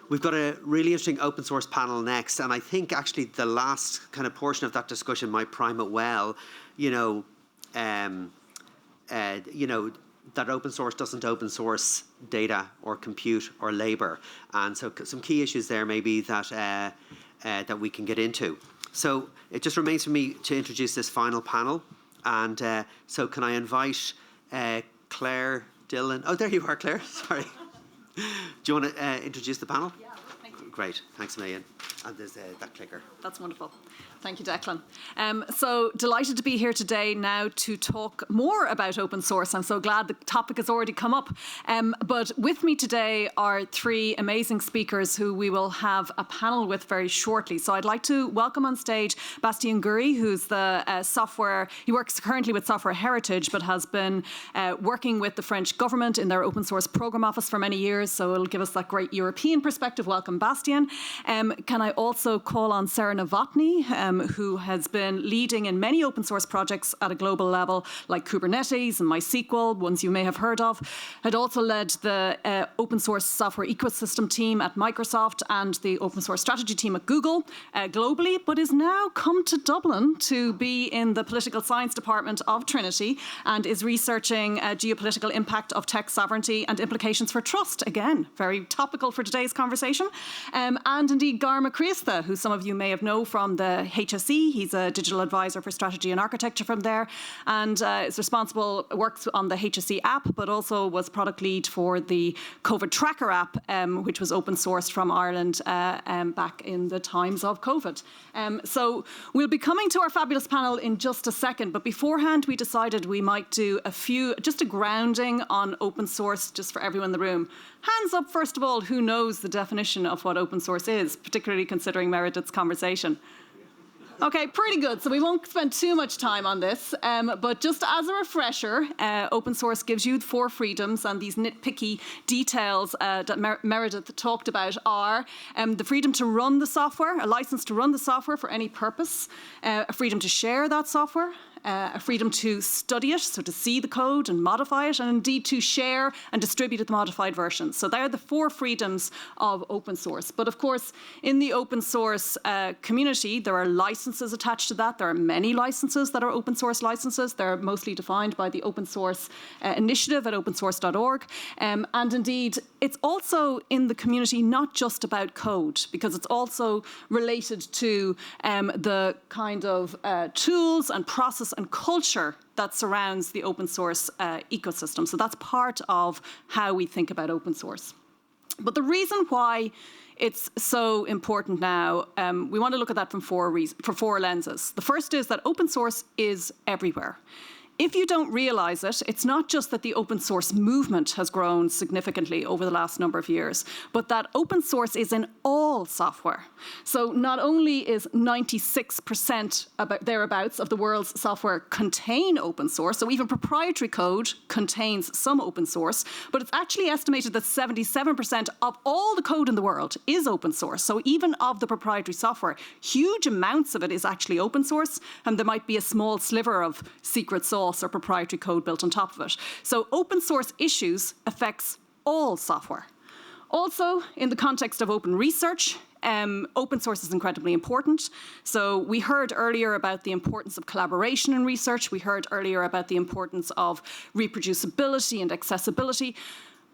we've got a really interesting open source panel next, and I think actually the last kind of portion of that discussion might prime it well. That open source doesn't open source data or compute or labor, and so some key issues there maybe that that we can get into. So it just remains for me to introduce this final panel, and so can I invite Clare Dillon? Oh, there you are, Clare. Sorry. Do you want to introduce the panel? Yeah, thank you. Great, thanks a million. And there's that clicker. That's wonderful. Thank you, Declan. So delighted to be here today now to talk more about open source. I'm so glad the topic has already come up. But with me today are three amazing speakers who we will have a panel with very shortly. So I'd like to welcome on stage Bastien Gurrey, who's the he works currently with Software Heritage, but has been working with the French government in their open source program office for many years. So it'll give us that great European perspective. Welcome, Bastien. Can I also call on Sarah Novotny, who has been leading in many open source projects at a global level, like Kubernetes and MySQL, ones you may have heard of. Had also led the open source software ecosystem team at Microsoft and the open source strategy team at Google globally, but is now come to Dublin to be in the political science department of Trinity and is researching geopolitical impact of tech sovereignty and implications for trust. Again, very topical for today's conversation. And indeed, Gar Mac Criosta, who some of you may have known from the HSE. He's a digital advisor for strategy and architecture from there, and is responsible, works on the HSE app, but also was product lead for the COVID tracker app, which was open sourced from Ireland back in the times of COVID. So we'll be coming to our fabulous panel in just a second, but beforehand we decided we might do just a grounding on open source just for everyone in the room. Hands up, first of all, who knows the definition of what open source is, particularly considering Meredith's conversation. Okay, pretty good. So we won't spend too much time on this, but just as a refresher, open source gives you 4 freedoms, and these nitpicky details that Meredith talked about are the freedom to run the software, a license to run the software for any purpose, a freedom to share that software, a freedom to study it, so to see the code and modify it, and indeed to share and distribute the modified versions. So they're the 4 freedoms of open source. But of course, in the open source community, there are licenses attached to that. There are many licenses that are open source licenses. They're mostly defined by the open source initiative at opensource.org. And indeed, it's also in the community not just about code, because it's also related to the kind of tools and process and culture that surrounds the open source ecosystem. So that's part of how we think about open source. But the reason why it's so important now, we want to look at that from 4 lenses. The first is that open source is everywhere. If you don't realize it, it's not just that the open source movement has grown significantly over the last number of years, but that open source is in all software. So not only is 96% thereabouts of the world's software contain open source, so even proprietary code contains some open source, but it's actually estimated that 77% of all the code in the world is open source. So even of the proprietary software, huge amounts of it is actually open source, and there might be a small sliver of secret sauce or proprietary code built on top of it. So open source issues affects all software. Also, in the context of open research, open source is incredibly important. So we heard earlier about the importance of collaboration in research. We heard earlier about the importance of reproducibility and accessibility.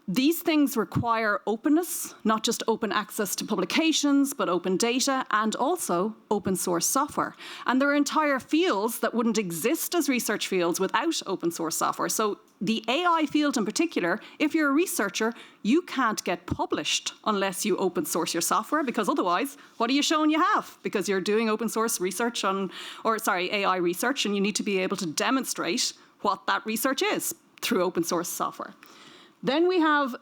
These things require openness, not just open access to publications, but open data and also open source software. And there are entire fields that wouldn't exist as research fields without open source software. So the AI field in particular, if you're a researcher, you can't get published unless you open source your software, because otherwise, what are you showing you have? Because you're doing open source research AI research, and you need to be able to demonstrate what that research is through open source software. Then we have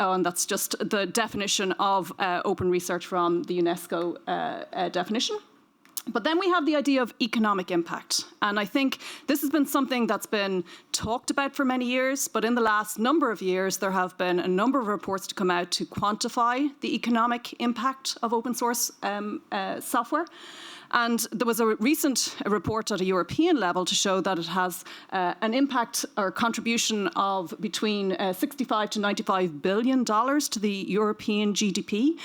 and that's just the definition of open research from the UNESCO definition. But then we have the idea of economic impact. And I think this has been something that's been talked about for many years, but in the last number of years, there have been a number of reports to come out to quantify the economic impact of open source software. And there was a recent report at a European level to show that it has an impact or contribution of between 65 to $95 billion to the European GDP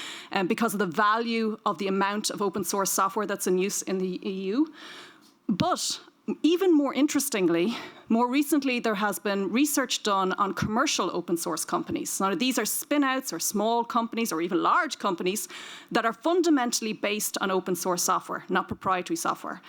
because of the value of the amount of open source software that's in use in the EU. But even more interestingly, more recently there has been research done on commercial open source companies. Now, these are spin-outs or small companies or even large companies that are fundamentally based on open source software, not proprietary software.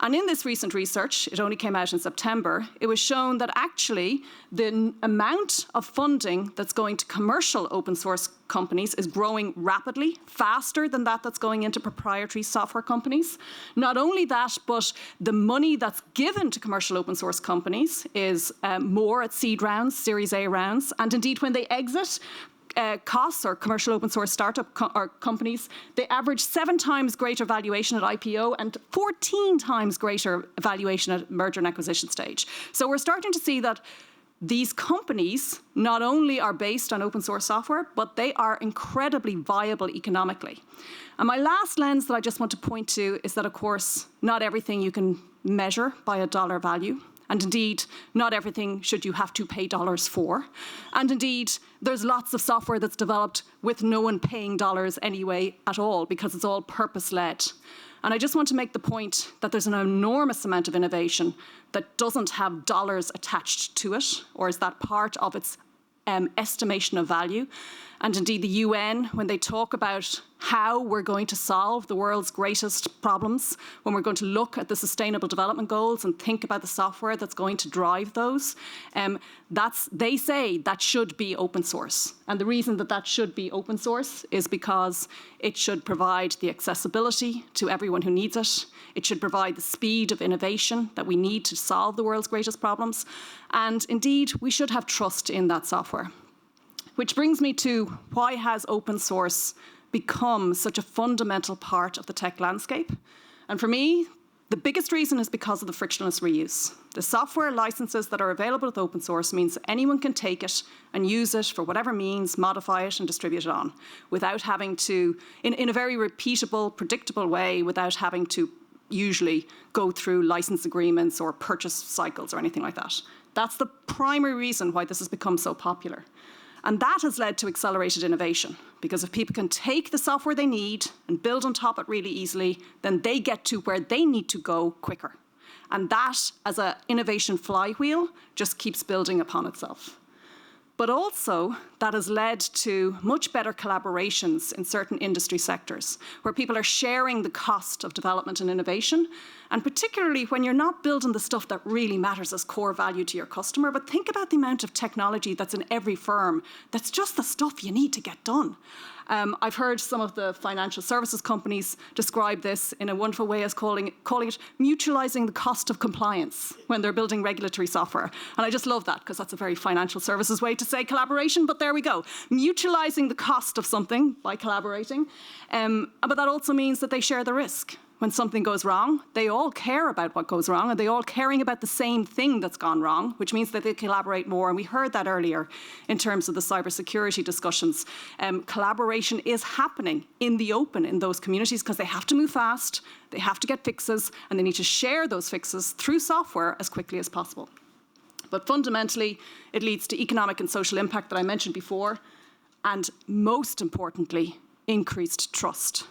And in this recent research, it only came out in September, it was shown that actually the amount of funding that's going to commercial open source companies is growing rapidly, faster than that's going into proprietary software companies. Not only that, but the money that's given to commercial open source companies is more at seed rounds, Series A rounds, and indeed when they exit, costs or commercial open source startup companies, they average 7 times greater valuation at IPO and 14 times greater valuation at merger and acquisition stage. So we're starting to see that these companies not only are based on open source software, but they are incredibly viable economically. And my last lens that I just want to point to is that, of course, not everything you can measure by a dollar value. And indeed, not everything should you have to pay dollars for. And indeed, there's lots of software that's developed with no one paying dollars anyway at all, because it's all purpose-led. And I just want to make the point that there's an enormous amount of innovation that doesn't have dollars attached to it, or is that part of its estimation of value. And indeed, the UN, when they talk about how we're going to solve the world's greatest problems, when we're going to look at the Sustainable Development Goals and think about the software that's going to drive those, they say that should be open source. And the reason that should be open source is because it should provide the accessibility to everyone who needs it. It should provide the speed of innovation that we need to solve the world's greatest problems. And indeed, we should have trust in that software. Which brings me to why has open source become such a fundamental part of the tech landscape? And for me, the biggest reason is because of the frictionless reuse. The software licenses that are available with open source means that anyone can take it and use it for whatever means, modify it and distribute it on, without having to, in a very repeatable, predictable way, without having to usually go through license agreements or purchase cycles or anything like that. That's the primary reason why this has become so popular. And that has led to accelerated innovation, because if people can take the software they need and build on top of it really easily, then they get to where they need to go quicker. And that, as an innovation flywheel, just keeps building upon itself. But also, that has led to much better collaborations in certain industry sectors, where people are sharing the cost of development and innovation, and particularly when you're not building the stuff that really matters as core value to your customer, but think about the amount of technology that's in every firm that's just the stuff you need to get done. I've heard some of the financial services companies describe this in a wonderful way as calling it mutualizing the cost of compliance when they're building regulatory software. And I just love that, because that's a very financial services way to say collaboration, but there we go. Mutualizing the cost of something by collaborating. But that also means that they share the risk. When something goes wrong, they all care about what goes wrong, and they all caring about the same thing that's gone wrong, which means that they collaborate more. And we heard that earlier in terms of the cybersecurity discussions. Collaboration is happening in the open in those communities because they have to move fast, they have to get fixes, and they need to share those fixes through software as quickly as possible. But fundamentally, it leads to economic and social impact that I mentioned before, and most importantly, increased trust.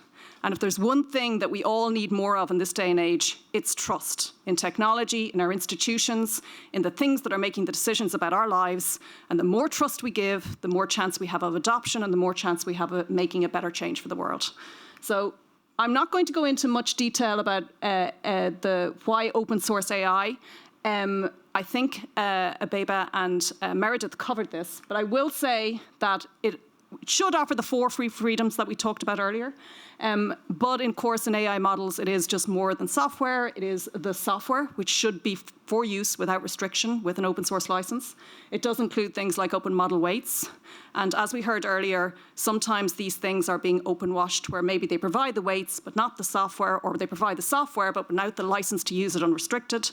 And if there's one thing that we all need more of in this day and age, it's trust in technology, in our institutions, in the things that are making the decisions about our lives. And the more trust we give, the more chance we have of adoption and the more chance we have of making a better change for the world. So I'm not going to go into much detail about why open source AI. I think Abeba and Meredith covered this, but I will say that it should offer the 4 free freedoms that we talked about earlier. But in course, in AI models, it is just more than software. It is the software, which should be for use without restriction with an open source license. It does include things like open model weights. And as we heard earlier, sometimes these things are being open washed, where maybe they provide the weights, but not the software, or they provide the software, but without the license to use it unrestricted.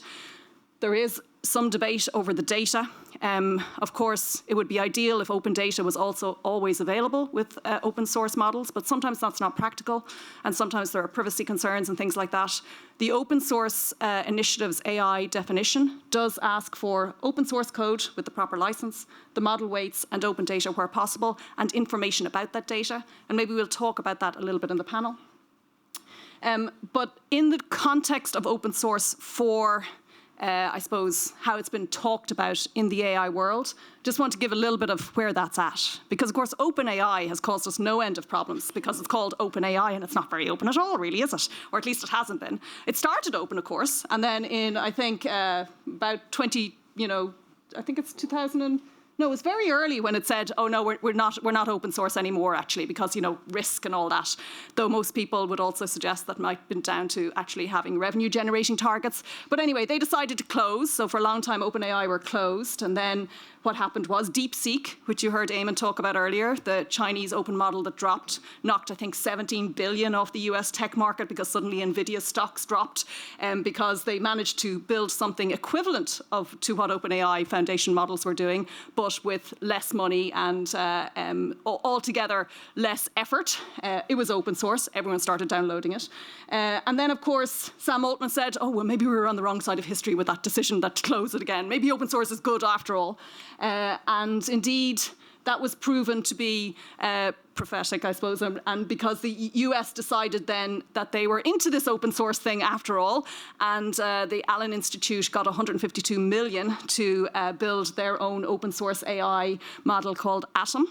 There is some debate over the data. Of course, it would be ideal if open data was also always available with open source models, but sometimes that's not practical, and sometimes there are privacy concerns and things like that. The Open Source Initiative's AI definition does ask for open source code with the proper license, the model weights, and open data where possible, and information about that data. And maybe we'll talk about that a little bit in the panel. But in the context of open source for I suppose, how it's been talked about in the AI world. Just want to give a little bit of where that's at. Because, of course, OpenAI has caused us no end of problems because it's called OpenAI and it's not very open at all, really, is it? Or at least it hasn't been. It started open, of course, and then in, I think, about 20, I think it's 2000 No, it was very early when it said, oh, no, we're not open source anymore, actually, because, risk and all that. Though most people would also suggest that might have been down to actually having revenue generating targets. But anyway, they decided to close. So for a long time, OpenAI were closed. And then what happened was DeepSeek, which you heard Eamon talk about earlier, the Chinese open model that knocked, I think, 17 billion off the US tech market because suddenly NVIDIA stocks dropped because they managed to build something equivalent to what OpenAI foundation models were doing, but with less money and altogether less effort. It was open source. Everyone started downloading it. And then, of course, Sam Altman said, oh, well, maybe we were on the wrong side of history with that decision to close it again. Maybe open source is good after all. And indeed, that was proven to be prophetic, I suppose, and because the US decided then that they were into this open source thing after all, and the Allen Institute got 152 million to build their own open source AI model called Atom.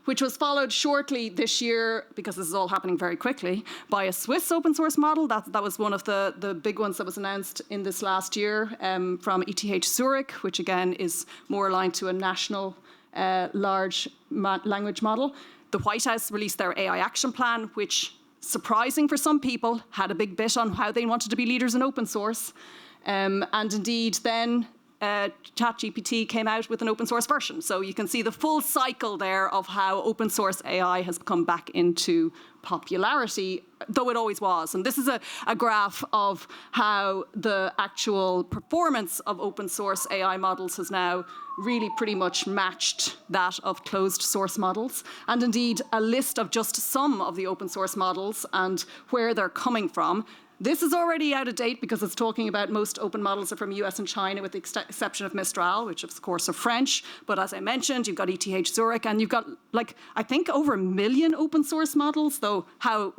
Which was followed shortly this year, because this is all happening very quickly, by a Swiss open source model. That was one of the big ones that was announced in this last year from ETH Zurich, which again is more aligned to a national large language model. The White House released their AI action plan, which, surprising for some people, had a big bit on how they wanted to be leaders in open source. And indeed then ChatGPT came out with an open source version. So you can see the full cycle there of how open source AI has come back into popularity, though it always was. And this is a graph of how the actual performance of open source AI models has now really pretty much matched that of closed source models. And indeed, a list of just some of the open source models and where they're coming from. This is already out of date because it's talking about most open models are from US and China, with the exception of Mistral, which of course are French. But as I mentioned, you've got ETH Zurich, and you've got, I think over 1 million open source models, though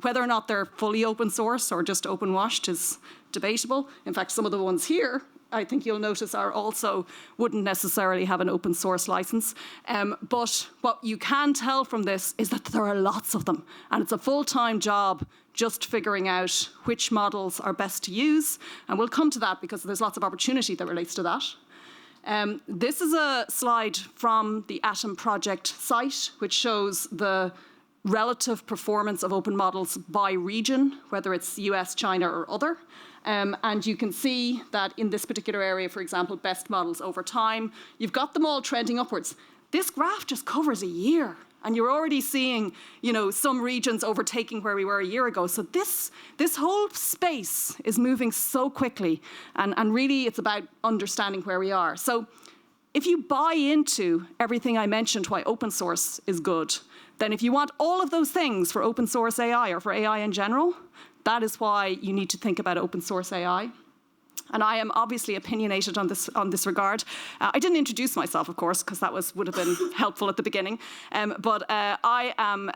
whether or not they're fully open source or just open washed is debatable. In fact, some of the ones here, I think you'll notice, wouldn't necessarily have an open source license. But what you can tell from this is that there are lots of them, and it's a full-time job just figuring out which models are best to use. And we'll come to that because there's lots of opportunity that relates to that. This is a slide from the Atom project site, which shows the relative performance of open models by region, whether it's US, China, or other. And you can see that in this particular area, for example, best models over time, you've got them all trending upwards. This graph just covers a year. And you're already seeing, some regions overtaking where we were a year ago. So this whole space is moving so quickly. And really, it's about understanding where we are. So if you buy into everything I mentioned, why open source is good, then if you want all of those things for open source AI or for AI in general, that is why you need to think about open source AI. And I am obviously opinionated on this regard. I didn't introduce myself, of course, because that would have been helpful at the beginning. But I am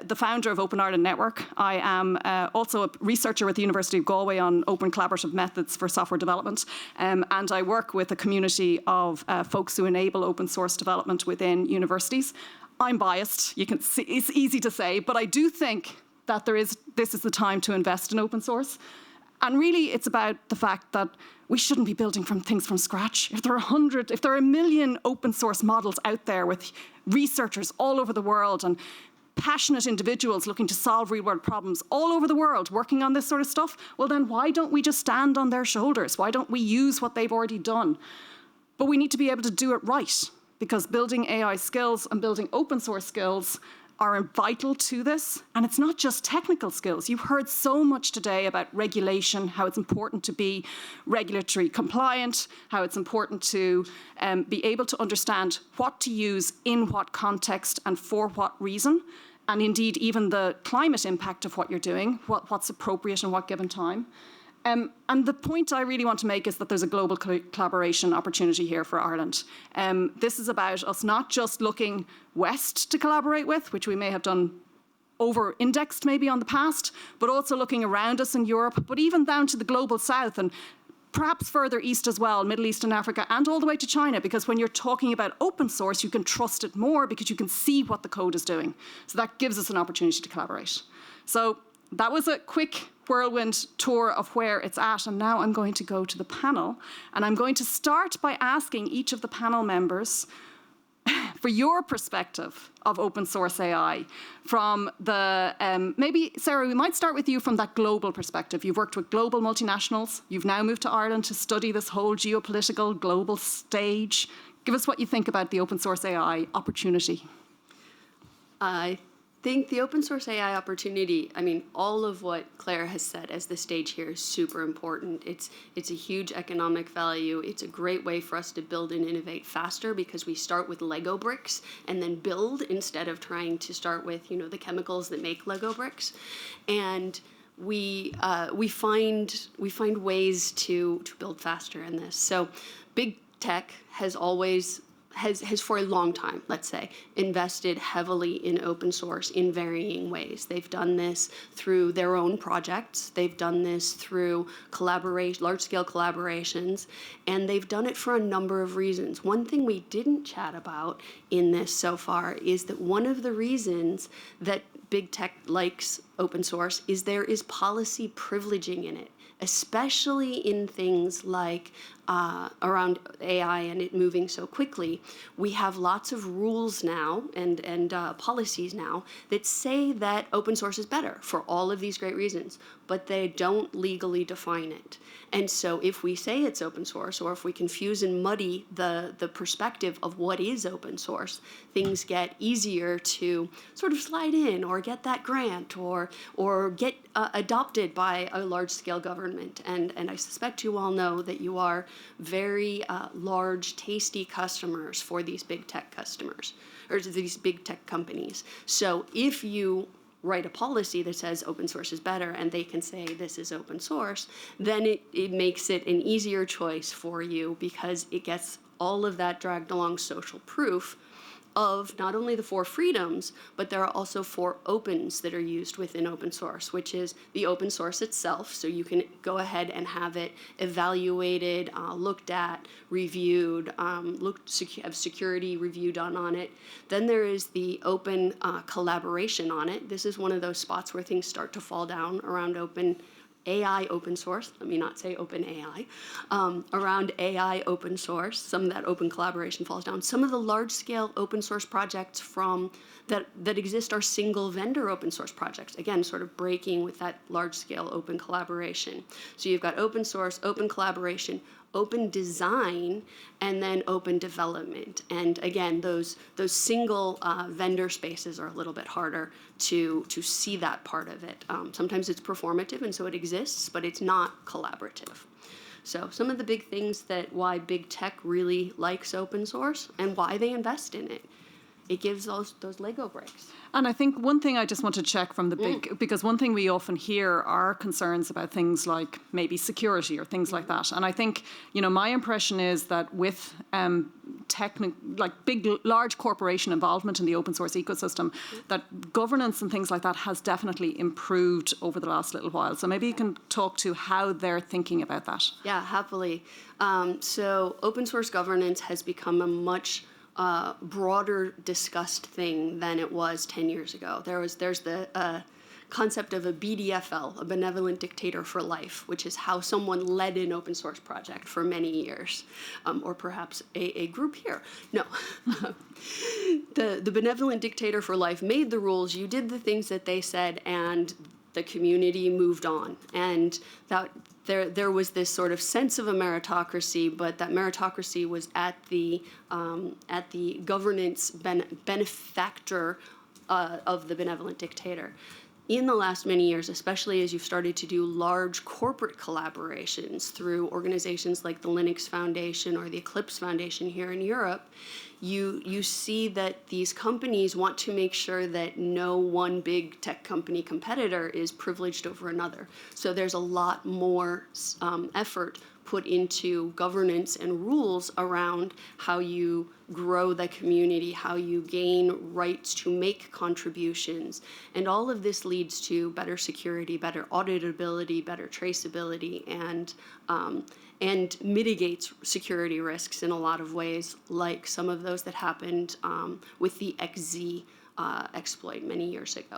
the founder of Open Ireland Network. I am also a researcher with the University of Galway on open collaborative methods for software development. And I work with a community of folks who enable open source development within universities. I'm biased, you can see, it's easy to say, but I do think that this is the time to invest in open source. And really, it's about the fact that we shouldn't be building things from scratch. If there are 1 million open source models out there with researchers all over the world and passionate individuals looking to solve real-world problems all over the world working on this sort of stuff, well, then why don't we just stand on their shoulders? Why don't we use what they've already done? But we need to be able to do it right, because building AI skills and building open source skills are vital to this. And it's not just technical skills. You've heard so much today about regulation, how it's important to be regulatory compliant, how it's important to be able to understand what to use in what context and for what reason. And indeed, even the climate impact of what you're doing, what's appropriate in what given time. And the point I really want to make is that there's a global collaboration opportunity here for Ireland. This is about us not just looking west to collaborate with, which we may have done over-indexed maybe on the past, but also looking around us in Europe, but even down to the global south and perhaps further east as well, Middle East and Africa, and all the way to China, because when you're talking about open source, you can trust it more because you can see what the code is doing. So that gives us an opportunity to collaborate. So that was a quick whirlwind tour of where it's at, and now I'm going to go to the panel, and I'm going to start by asking each of the panel members for your perspective of open source AI from the, maybe Sarah, we might start with you from that global perspective. You've worked with global multinationals. You've now moved to Ireland to study this whole geopolitical global stage. Give us what you think about the open source AI opportunity. I think the open source AI opportunity, I mean, all of what Claire has said as the stage here is super important. It's a huge economic value. It's a great way for us to build and innovate faster because we start with Lego bricks and then build instead of trying to start with, the chemicals that make Lego bricks. And we find ways to build faster in this. So big tech has always has for a long time, let's say, invested heavily in open source in varying ways. They've done this through their own projects. They've done this through large-scale collaborations, and they've done it for a number of reasons. One thing we didn't chat about in this so far is that one of the reasons that big tech likes open source is there is policy privileging in it, especially in things like around AI and it moving so quickly. We have lots of rules now and policies now that say that open source is better for all of these great reasons, but they don't legally define it. And so if we say it's open source, or if we confuse and muddy the perspective of what is open source, things get easier to sort of slide in or get that grant or get adopted by a large-scale government. And I suspect you all know that you are very large, tasty customers for these big tech customers, or these big tech companies. So if you write a policy that says open source is better and they can say this is open source, then it makes it an easier choice for you because it gets all of that dragged along social proof of not only the 4 freedoms, but there are also 4 opens that are used within open source, which is the open source itself. So you can go ahead and have it evaluated, looked at, reviewed, have security review done on it. Then there is the open collaboration on it. This is one of those spots where things start to fall down around AI open source, let me not say open AI, around AI open source. Some of that open collaboration falls down. Some of the large-scale open source projects that exist are single vendor open source projects, again, sort of breaking with that large-scale open collaboration. So you've got open source, open collaboration, open design, and then open development. And again, those single vendor spaces are a little bit harder to see that part of it. Sometimes it's performative, and so it exists, but it's not collaborative. So some of the big things why big tech really likes open source and why they invest in it. It gives those Lego bricks. And I think one thing I just want to check from the big, because one thing we often hear are concerns about things like maybe security or things like that. And I think, my impression is that with large corporation involvement in the open source ecosystem, that governance and things like that has definitely improved over the last little while. So maybe you can talk to how they're thinking about that. Yeah, happily. So open source governance has become a much broader discussed thing than it was 10 years ago. There's the concept of a BDFL, a benevolent dictator for life, which is how someone led an open source project for many years, or perhaps a group here. No, the benevolent dictator for life made the rules, you did the things that they said, and the community moved on. And that there was this sort of sense of a meritocracy, but that meritocracy was at the governance benefactor of the benevolent dictator. In the last many years, especially as you've started to do large corporate collaborations through organizations like the Linux Foundation or the Eclipse Foundation here in Europe, you see that these companies want to make sure that no one big tech company competitor is privileged over another. So there's a lot more effort put into governance and rules around how you grow the community, how you gain rights to make contributions. And all of this leads to better security, better auditability, better traceability, and mitigates security risks in a lot of ways, like some of those that happened with the XZ exploit many years ago.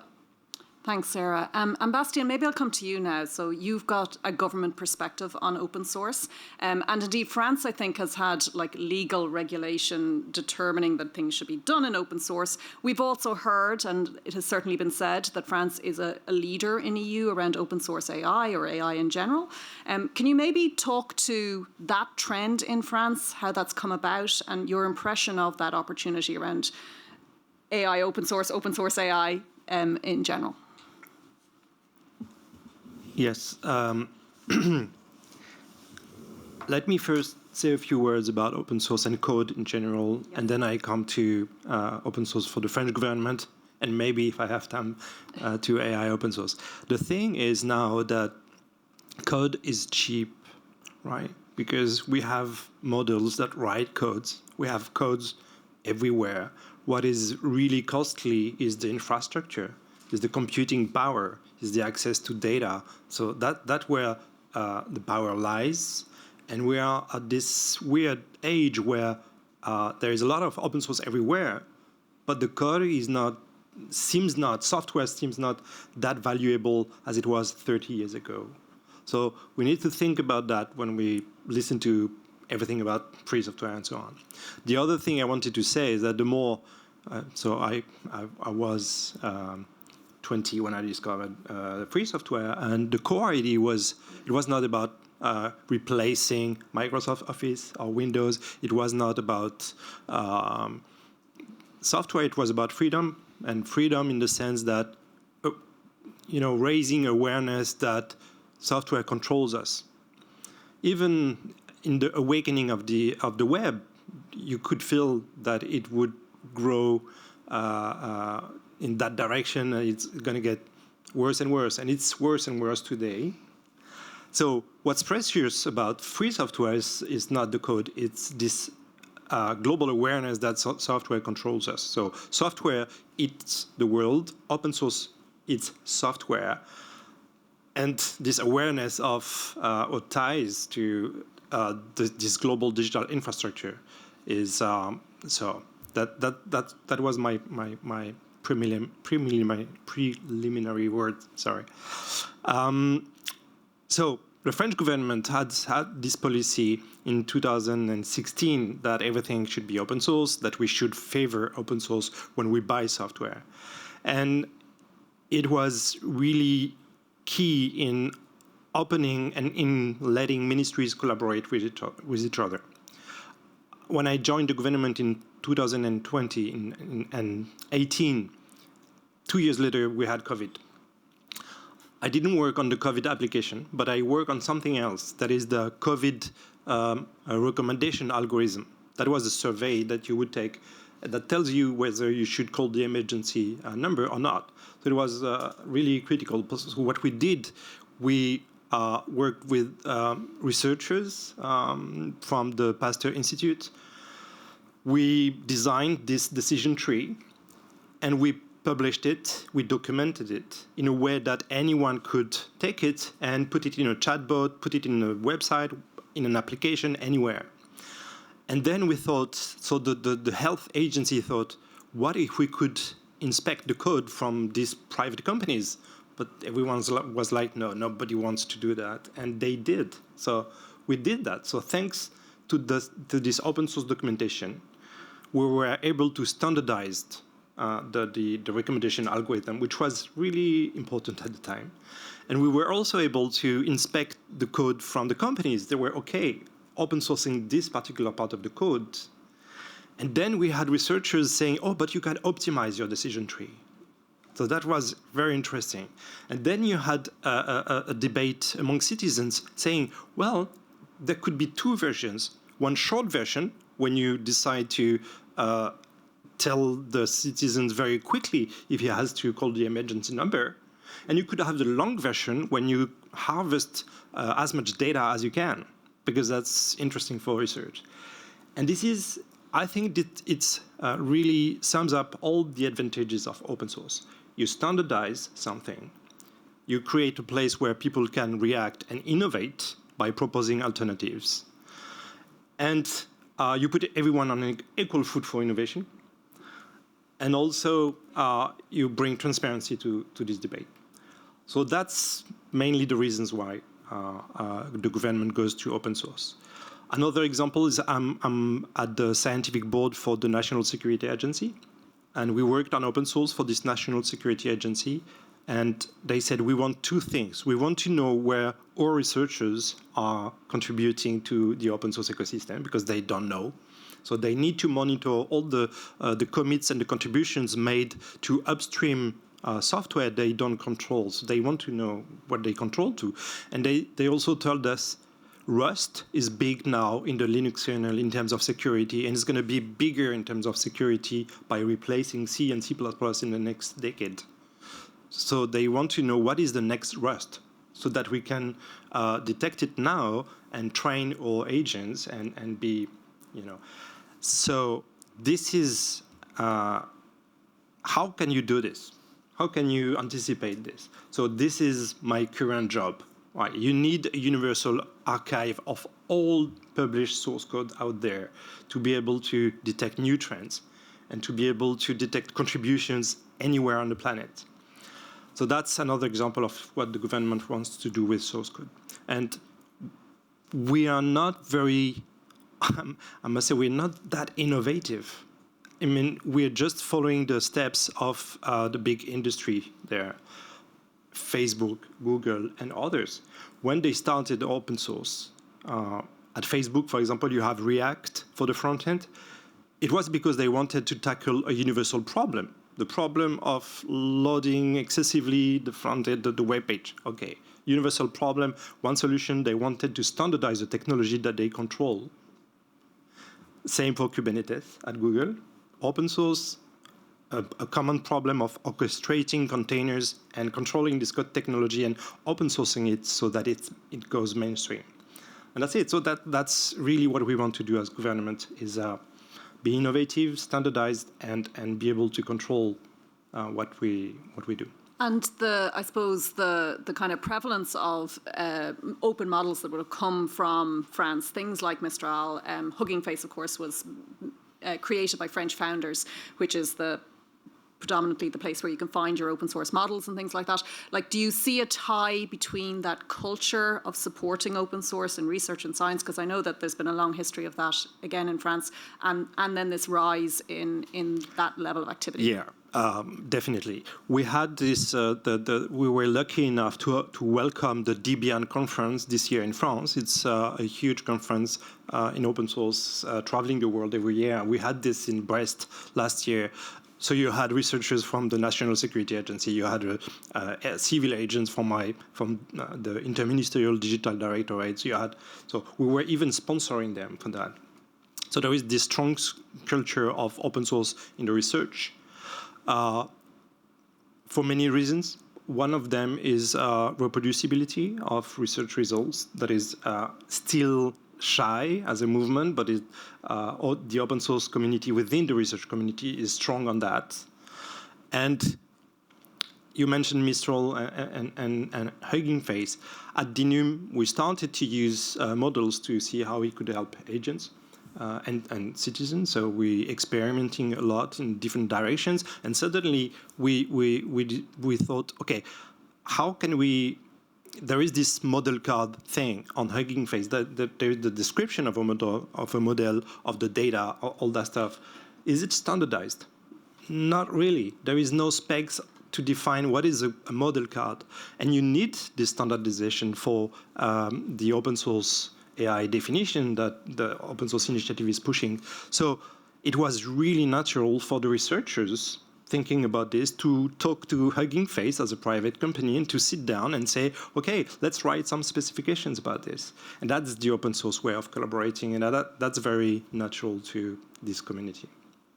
Thanks, Sarah. And Bastien, maybe I'll come to you now. So you've got a government perspective on open source. And indeed, France, I think, has had like legal regulation determining that things should be done in open source. We've also heard, and it has certainly been said, that France is a leader in EU around open source AI or AI in general. Can you maybe talk to that trend in France, how that's come about, and your impression of that opportunity around AI, open source AI in general? Yes. Let me first say a few words about open source and code in general, and then I come to open source for the French government, and maybe, if I have time, to AI open source. The thing is now that code is cheap, right? Because we have models that write codes. We have codes everywhere. What is really costly is the infrastructure, is the computing power, is the access to data. So that's where the power lies. And we are at this weird age where there is a lot of open source everywhere, but the code software seems not that valuable as it was 30 years ago. So we need to think about that when we listen to everything about free software and so on. The other thing I wanted to say is that the more, so I was 20 when I discovered free software, and the core idea was, it was not about replacing Microsoft Office or Windows. It was not about software. It was about freedom, and freedom in the sense that, raising awareness that software controls us. Even in the awakening of the web, you could feel that it would grow in that direction. It's going to get worse and worse, and it's worse and worse today. So what's precious about free software is not the code, it's this global awareness that software controls us. So software eats the world, open source eats software, and this awareness of or ties to this global digital infrastructure is so that was my preliminary word. Sorry. So the French government had this policy in 2016 that everything should be open source, that we should favor open source when we buy software. And it was really key in opening and in letting ministries collaborate with each other. When I joined the government in 2020 and 18, 2 years later, we had COVID. I didn't work on the COVID application, but I work on something else. That is the COVID recommendation algorithm. That was a survey that you would take that tells you whether you should call the emergency number or not. So it was really critical. So what we did, we worked with researchers from the Pasteur Institute. We designed this decision tree, and we published it, we documented it in a way that anyone could take it and put it in a chatbot, put it in a website, in an application, anywhere. And then we thought, so the health agency thought, what if we could inspect the code from these private companies? But everyone was like, no, nobody wants to do that. And they did. So we did that. So thanks to this open source documentation, we were able to standardize the recommendation algorithm, which was really important at the time. And we were also able to inspect the code from the companies. They were okay open sourcing this particular part of the code. And then we had researchers saying, oh, but you can optimize your decision tree. So that was very interesting. And then you had a debate among citizens saying, well, there could be two versions. One short version, when you decide to tell the citizens very quickly if he has to call the emergency number. And you could have the long version when you harvest as much data as you can, because that's interesting for research. And this is, I think that it's really sums up all the advantages of open source. You standardize something. You create a place where people can react and innovate by proposing alternatives. And you put everyone on an equal foot for innovation. And also, you bring transparency to this debate. So that's mainly the reasons why the government goes to open source. Another example is I'm at the scientific board for the National Security Agency, and we worked on open source for this National Security Agency, and they said we want two things. We want to know where our researchers are contributing to the open source ecosystem, because they don't know. So they need to monitor all the commits and the contributions made to upstream software they don't control. So they want to know what they control to. And they also told us Rust is big now in the Linux kernel in terms of security, and it's going to be bigger in terms of security by replacing C and C++ in the next decade. So they want to know what is the next Rust, so that we can detect it now and train our agents and be, you know. So this is, how can you do this? How can you anticipate this? So this is my current job. Right. You need a universal archive of all published source code out there to be able to detect new trends and to be able to detect contributions anywhere on the planet. So that's another example of what the government wants to do with source code. And we are not very, I must say, we're not that innovative. I mean, we're just following the steps of the big industry there. Facebook, Google, and others. When they started open source, at Facebook, for example, you have React for the front end. It was because they wanted to tackle a universal problem, the problem of loading excessively the front end of the web page. Okay, universal problem, one solution, they wanted to standardize the technology that they control. Same for Kubernetes at Google. Open source, a common problem of orchestrating containers and controlling this code technology and open sourcing it so that it goes mainstream. And that's it. So that's really what we want to do as government, is be innovative, standardized, and be able to control what we do. And I suppose the kind of prevalence of open models that would have come from France, things like Mistral, Hugging Face, of course, was created by French founders, which is predominantly the place where you can find your open source models and things like that. Like, do you see a tie between that culture of supporting open source in research and science? Because I know that there's been a long history of that, again, in France, and then this rise in that level of activity. Yeah. Definitely. We had this, we were lucky enough to welcome the Debian conference this year in France. It's a huge conference in open source, traveling the world every year. We had this in Brest last year. So you had researchers from the National Security Agency, you had civil agents from the Interministerial Digital Directorate. So we were even sponsoring them for that. So there is this strong culture of open source in the research. For many reasons. One of them is reproducibility of research results that is still shy as a movement, but the open source community within the research community is strong on that. And you mentioned Mistral and Hugging Face. At DNUM, we started to use models to see how we could help agents. And citizens, so we experimenting a lot in different directions, and suddenly we thought, okay, how can we? There is this model card thing on Hugging Face. There is the description of a model of the data, all that stuff. Is it standardized? Not really. There is no specs to define what is a model card, and you need this standardization for the open source AI definition that the open source initiative is pushing. So it was really natural for the researchers, thinking about this, to talk to Hugging Face as a private company and to sit down and say, okay, let's write some specifications about this. And that's the open source way of collaborating, and that's very natural to this community.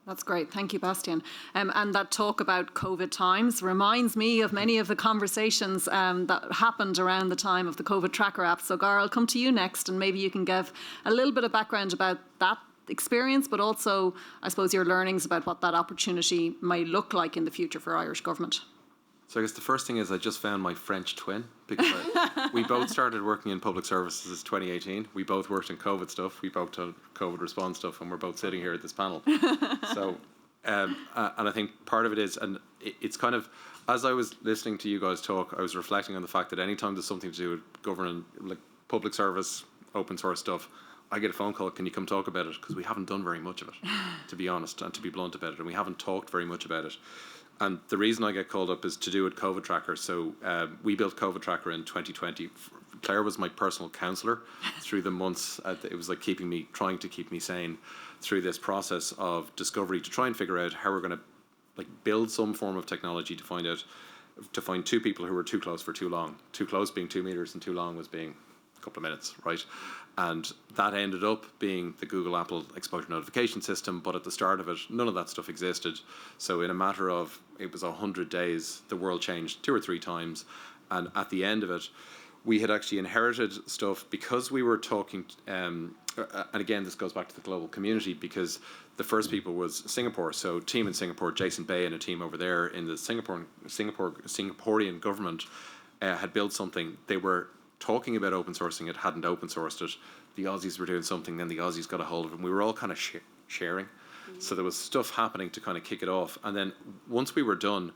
That's great. Thank you, Bastien. And that talk about COVID times reminds me of many of the conversations that happened around the time of the COVID tracker app. So, Gar, I'll come to you next, and maybe you can give a little bit of background about that experience, but also, I suppose, your learnings about what that opportunity may look like in the future for Irish government. So I guess the first thing is I just found my French twin, because we both started working in public services in 2018. We both worked in COVID stuff. We both did COVID response stuff, and we're both sitting here at this panel. So, and I think part of it is, and it's kind of, as I was listening to you guys talk, I was reflecting on the fact that anytime there's something to do with government, like public service, open source stuff, I get a phone call, can you come talk about it? Because we haven't done very much of it, to be honest, and to be blunt about it, and we haven't talked very much about it. And the reason I get called up is to do with COVID Tracker. So we built COVID Tracker in 2020. Clare was my personal counsellor through the months. It was like trying to keep me sane through this process of discovery, to try and figure out how we're going to like build some form of technology to find two people who were too close for too long. Too close being 2 meters, and too long was being a couple of minutes, right? And that ended up being the Google Apple exposure notification system, but at the start of it, none of that stuff existed. So in a matter of, it was 100 days, the world changed 2 or 3 times. And at the end of it, we had actually inherited stuff because we were talking, and again, this goes back to the global community, because the first people was Singapore. So team in Singapore, Jason Bay and a team over there in the Singaporean government had built something. They were talking about open sourcing it, hadn't open sourced it. The Aussies were doing something, then the Aussies got a hold of it, and we were all kind of sharing. So there was stuff happening to kind of kick it off. And then once we were done,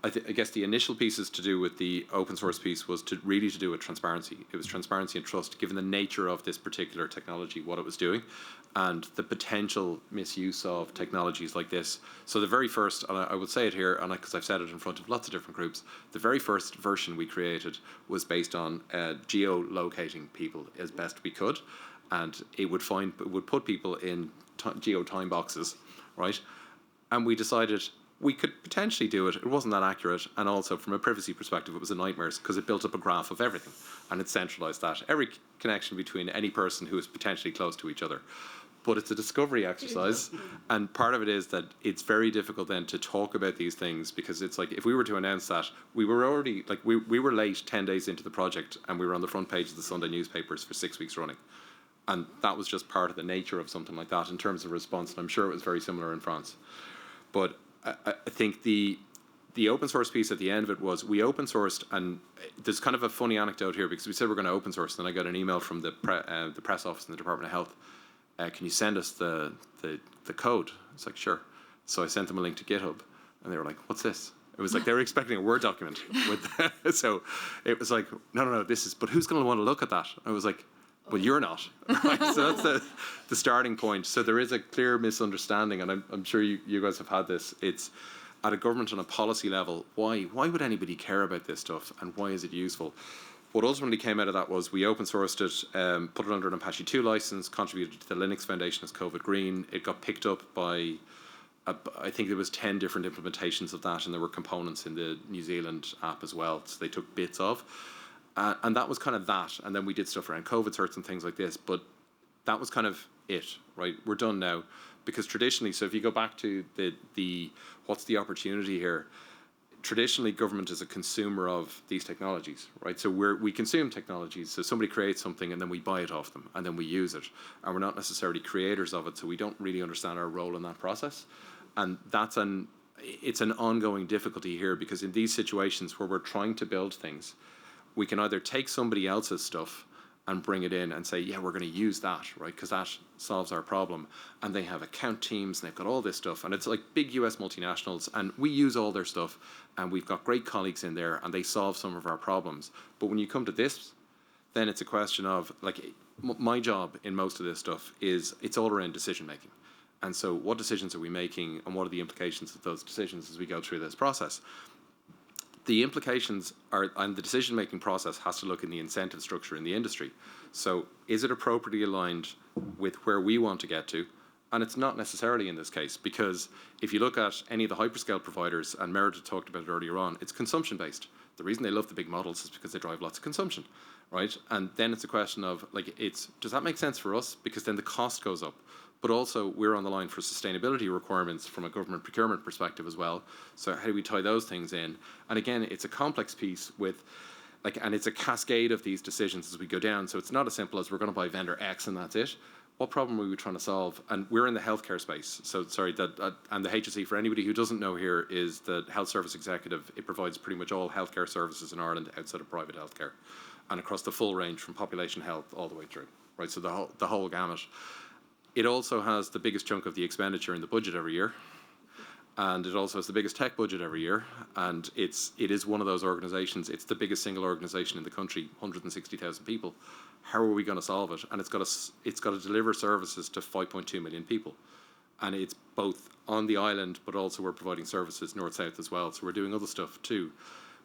I guess the initial pieces to do with the open source piece was to do with transparency. It was transparency and trust, given the nature of this particular technology, what it was doing, and the potential misuse of technologies like this. So the very first, and I would say it here, and because I've said it in front of lots of different groups, the very first version we created was based on geolocating people as best we could, and it would put people in geo time boxes, right? And we decided we could potentially do it. It wasn't that accurate, and also from a privacy perspective, it was a nightmare because it built up a graph of everything, and it centralized that, every connection between any person who is potentially close to each other. But it's a discovery exercise, and part of it is that it's very difficult then to talk about these things, because it's like, if we were to announce that, we were already, like, we were late 10 days into the project, and we were on the front page of the Sunday newspapers for 6 weeks running. And that was just part of the nature of something like that in terms of response, and I'm sure it was very similar in France. But I think the open source piece at the end of it was, we open sourced, and there's kind of a funny anecdote here, because we said we're going to open source, and then I got an email from the press office in the Department of Health. Can you send us the code? It's like, sure. So I sent them a link to GitHub, and they were like, what's this? It was like they were expecting a Word document. So it was like, no, this is, but who's going to want to look at that? I was like, well, you're not. Right? So that's the starting point. So there is a clear misunderstanding, and I'm sure you guys have had this. It's at a government and a policy level, why would anybody care about this stuff, and why is it useful? What ultimately came out of that was we open sourced it, put it under an Apache 2 license, contributed to the Linux Foundation as COVID Green. It got picked up by, I think there was 10 different implementations of that, and there were components in the New Zealand app as well, so they took bits of. And that was kind of that. And then we did stuff around COVID certs and things like this, but that was kind of it, right? We're done now. Because traditionally, so if you go back to the what's the opportunity here? Traditionally, government is a consumer of these technologies, right? So we consume technologies. So somebody creates something, and then we buy it off them, and then we use it. And we're not necessarily creators of it, so we don't really understand our role in that process. And it's an ongoing difficulty here, because in these situations where we're trying to build things, we can either take somebody else's stuff and bring it in and say, yeah, we're going to use that, right, because that solves our problem. And they have account teams, and they've got all this stuff. And it's like big US multinationals, and we use all their stuff, and we've got great colleagues in there, and they solve some of our problems. But when you come to this, then it's a question of, like, my job in most of this stuff is, it's all around decision making. And so what decisions are we making, and what are the implications of those decisions as we go through this process? The implications are, and the decision-making process has to look in the incentive structure in the industry. So is it appropriately aligned with where we want to get to, And it's not necessarily in this case, because if you look at any of the hyperscale providers, and Meredith talked about it earlier on, it's consumption-based. The reason they love the big models is because they drive lots of consumption, right? And then it's a question of, like, does that make sense for us? Because then the cost goes up. But also, we're on the line for sustainability requirements from a government procurement perspective as well. So how do we tie those things in? And again, it's a complex piece with, and it's a cascade of these decisions as we go down. So it's not as simple as we're going to buy vendor X and that's it. What problem are we trying to solve? And we're in the healthcare space. So sorry, and the HSE, for anybody who doesn't know here, is the health service executive. It provides pretty much all healthcare services in Ireland outside of private healthcare, and across the full range from population health all the way through, right? So the whole gamut. It also has the biggest chunk of the expenditure in the budget every year. And it also has the biggest tech budget every year. And it is one of those organizations. It's the biggest single organization in the country, 160,000 people. How are we going to solve it? And it's got to deliver services to 5.2 million people. And it's both on the island, but also we're providing services north-south as well. So we're doing other stuff too.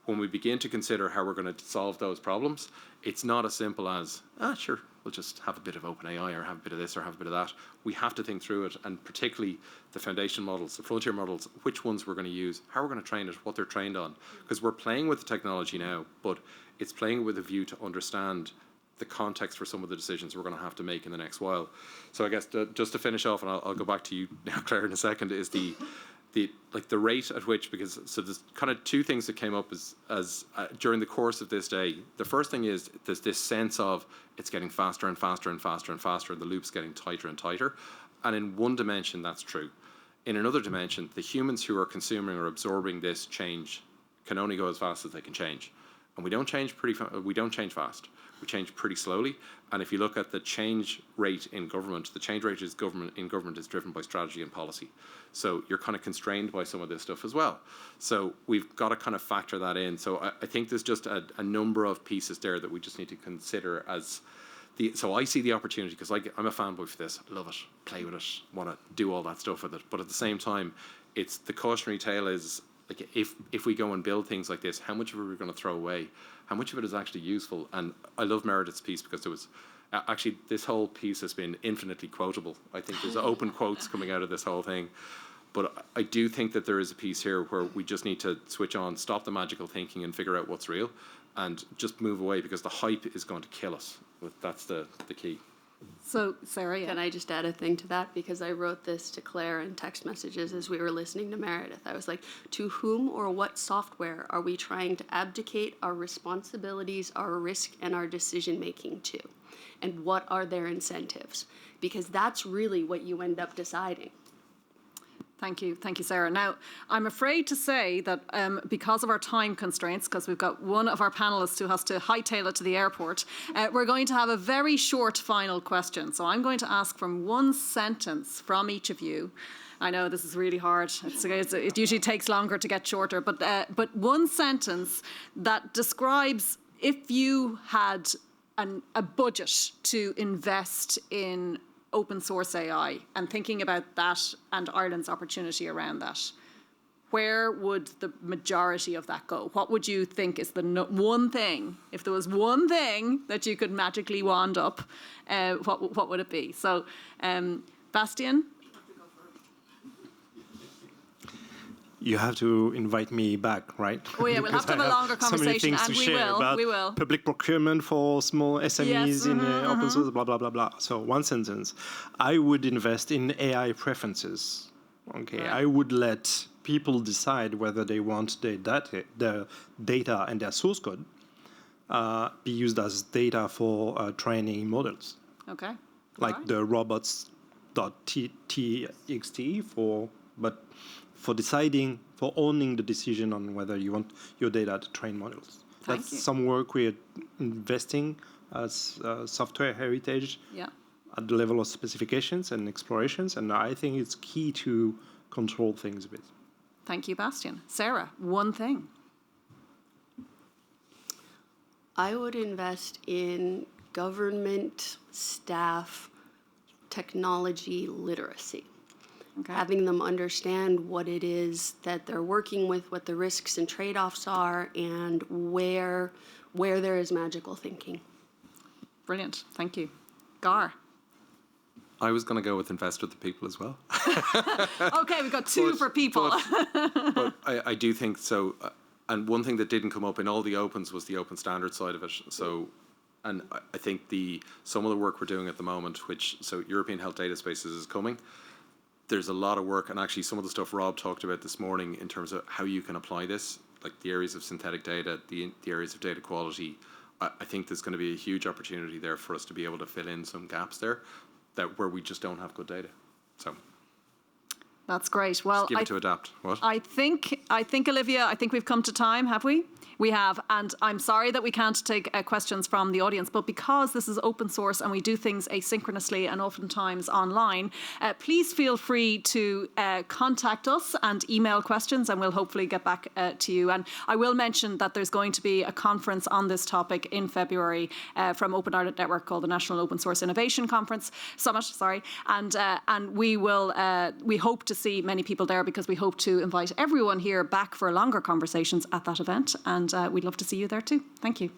When we begin to consider how we're going to solve those problems, it's not as simple as, sure, we'll just have a bit of OpenAI or have a bit of this or have a bit of that. We have to think through it, and particularly the foundation models, the frontier models, which ones we're going to use, how we're going to train it, what they're trained on. Because we're playing with the technology now, but it's playing with a view to understand the context for some of the decisions we're going to have to make in the next while. So I guess just to finish off, and I'll go back to you now, Claire, in a second, is the rate at which, because so there's kind of two things that came up as during the course of this day. The first thing is there's this sense of it's getting faster and faster and faster and faster, and the loop's getting tighter and tighter. And in one dimension, that's true. In another dimension, the humans who are consuming or absorbing this change can only go as fast as they can change. And we don't change fast. We change pretty slowly. And if you look at the change rate in government, the change rate in government is driven by strategy and policy. So you're kind of constrained by some of this stuff as well. So we've got to kind of factor that in. So I think there's just a number of pieces there that we just need to consider as so I see the opportunity, because I'm a fanboy for this. I love it, play with it, want to do all that stuff with it. But at the same time, it's the cautionary tale is, like, if we go and build things like this, how much of it are we going to throw away? How much of it is actually useful? And I love Meredith's piece because there was actually, this whole piece has been infinitely quotable. I think there's open quotes coming out of this whole thing. But I do think that there is a piece here where we just need to switch on, stop the magical thinking and figure out what's real, and just move away, because the hype is going to kill us. That's the key. So, Sarah, yeah. Can I just add a thing to that? Because I wrote this to Claire in text messages as we were listening to Meredith. I was like, to whom or what software are we trying to abdicate our responsibilities, our risk, and our decision-making to? And what are their incentives? Because that's really what you end up deciding. Thank you, Sarah. Now, I'm afraid to say that because of our time constraints, because we've got one of our panelists who has to hightail it to the airport, we're going to have a very short final question. So I'm going to ask from one sentence from each of you. I know this is really hard. It usually takes longer to get shorter, but one sentence that describes, if you had a budget to invest in open source AI, and thinking about that and Ireland's opportunity around that, where would the majority of that go? What would you think is the one thing, if there was one thing that you could magically wand up, what would it be? So, Bastien? You have to invite me back, right? Oh yeah, we'll have to have a longer conversation, and we will. Public procurement for small SMEs yes, in open source, blah, blah, blah, blah. So one sentence. I would invest in AI preferences. Okay, right. I would let people decide whether they want their data and their source code be used as data for training models. Okay. Like the robots.txt for deciding, for owning the decision on whether you want your data to train models. That's some work we're investing as software heritage at the level of specifications and explorations, and I think it's key to control things a bit. Thank you, Bastien. Sarah, one thing. I would invest in government staff technology literacy. Okay. Having them understand what it is that they're working with, what the risks and trade-offs are, and where there is magical thinking. Brilliant. Thank you. Gar? I was going to go with invest with the people as well. Okay, we've got two for people. But I do think so. And one thing that didn't come up in all the opens was the open standard side of it. So, and I think some of the work we're doing at the moment, so European Health Data Spaces is coming. There's a lot of work, and actually some of the stuff Rob talked about this morning in terms of how you can apply this, like the areas of synthetic data, the areas of data quality. I think there's going to be a huge opportunity there for us to be able to fill in some gaps there where we just don't have good data. So that's great. Well, just give it to adapt. What? I think, Olivia, I think we've come to time, have we? We have, and I'm sorry that we can't take questions from the audience, but because this is open source and we do things asynchronously and oftentimes online, please feel free to contact us and email questions, and we'll hopefully get back to you. And I will mention that there's going to be a conference on this topic in February from Open Ireland Network called the National Open Source Innovation Summit, and we hope to see many people there, because we hope to invite everyone here back for longer conversations at that event. And we'd love to see you there too. Thank you.